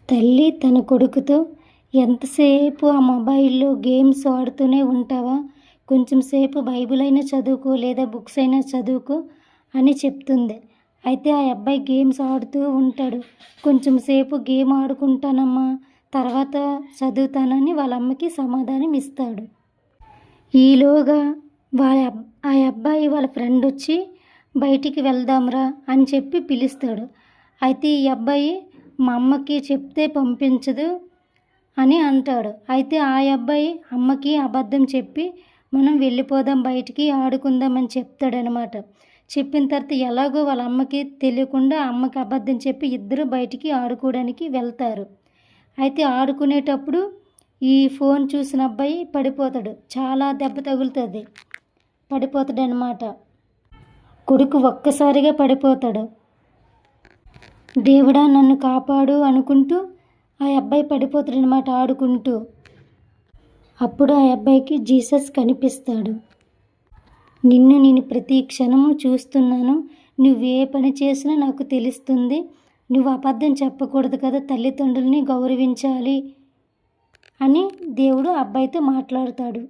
తల్లి తన కొడుకుతో ఎంతసేపు ఆ మొబైల్లో గేమ్స్ ఆడుతూనే ఉంటావా, కొంచెం సేపు బైబిల్ అయినా చదువుకో లేదా బుక్స్ అయినా చదువుకో అని చెప్తుంది. అయితే ఆ అబ్బాయి గేమ్స్ ఆడుతూ ఉంటాడు. కొంచెం సేపు గేమ్ ఆడుకుంటానమ్మా, తర్వాత చదువుతానని వాళ్ళ అమ్మకి సమాధానం ఇస్తాడు. ఈలోగా ఆ అబ్బాయి వాళ్ళ ఫ్రెండ్ వచ్చి బయటికి వెళ్దాంరా అని చెప్పి పిలుస్తాడు. అయితే ఈ అబ్బాయి మా అమ్మకి చెప్తే పంపించదు అని అంటాడు. అయితే ఆ అబ్బాయి అమ్మకి అబద్ధం చెప్పి మనం వెళ్ళిపోదాం బయటికి ఆడుకుందామని చెప్తాడనమాట. చెప్పిన తర్వాత ఎలాగో వాళ్ళ అమ్మకి తెలియకుండా అమ్మకి అబద్ధం చెప్పి ఇద్దరు బయటికి ఆడుకోవడానికి వెళ్తారు. అయితే ఆడుకునేటప్పుడు ఈ ఫోన్ చూసిన అబ్బాయి పడిపోతాడు. చాలా దెబ్బ తగులుతుంది, పడిపోతాడనమాట. కొడుకు ఒక్కసారిగా పడిపోతాడు. దేవుడా నన్ను కాపాడు అనుకుంటూ ఆ అబ్బాయి పడిపోతాడనమాట ఆడుకుంటూ. అప్పుడు ఆ అబ్బాయికి జీసస్ కనిపిస్తాడు. నిన్ను నేను ప్రతి క్షణము చూస్తున్నాను, నువ్వే పని చేసినా నాకు తెలుస్తుంది, నువ్వు అబద్ధం చెప్పకూడదు కదా, తల్లిదండ్రుల్ని గౌరవించాలి అని దేవుడు అబ్బాయితో మాట్లాడతాడు.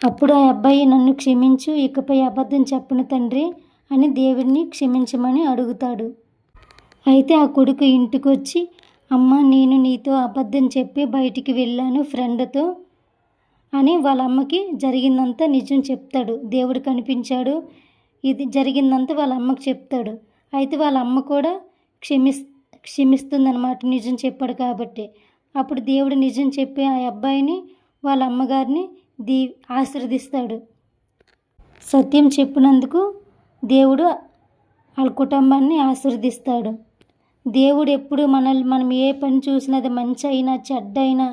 అప్పుడు ఆ అబ్బాయి నన్ను క్షమించు, ఇకపై అబద్ధం చెప్పను తండ్రి అని దేవుడిని క్షమించమని అడుగుతాడు. అయితే ఆ కొడుకు ఇంటికి వచ్చి, అమ్మ నేను నీతో అబద్ధం చెప్పి బయటికి వెళ్ళాను ఫ్రెండ్తో అని వాళ్ళ అమ్మకి జరిగిందంతా నిజం చెప్తాడు. దేవుడు కనిపించాడు, ఇది జరిగిందంతా వాళ్ళ అమ్మకి చెప్తాడు. అయితే వాళ్ళ అమ్మ కూడా క్షమిస్తుందన్నమాట, నిజం చెప్పాడు కాబట్టి. అప్పుడు దేవుడు నిజం చెప్పి ఆ అబ్బాయిని వాళ్ళ అమ్మగారిని ఆశీర్వదిస్తాడు. సత్యం చెప్పినందుకు దేవుడు వాళ్ళ కుటుంబాన్ని ఆశీర్వదిస్తాడు. దేవుడు ఎప్పుడు మనం ఏ పని చూసినా అది మంచి అయినా చెడ్డ అయినా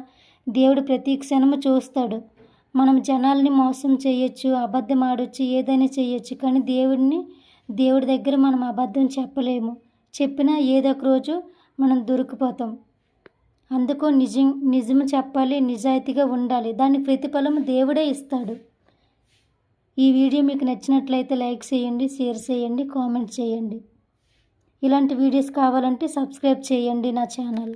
దేవుడు ప్రతి క్షణము చూస్తాడు. మనం జనాల్ని మోసం చేయొచ్చు, అబద్ధం ఆడొచ్చు, ఏదైనా చేయొచ్చు, కానీ దేవుడి దగ్గర మనం అబద్ధం చెప్పలేము. చెప్పినా ఏదో ఒక రోజు మనం దొరికిపోతాం. అందుకో నిజం చెప్పాలి, నిజాయితీగా ఉండాలి, దాని ప్రతిఫలం దేవుడే ఇస్తాడు. ఈ వీడియో మీకు నచ్చినట్లయితే లైక్ చేయండి, షేర్ చేయండి, కామెంట్ చేయండి. ఇలాంటి వీడియోస్ కావాలంటే సబ్స్క్రైబ్ చేయండి నా ఛానల్.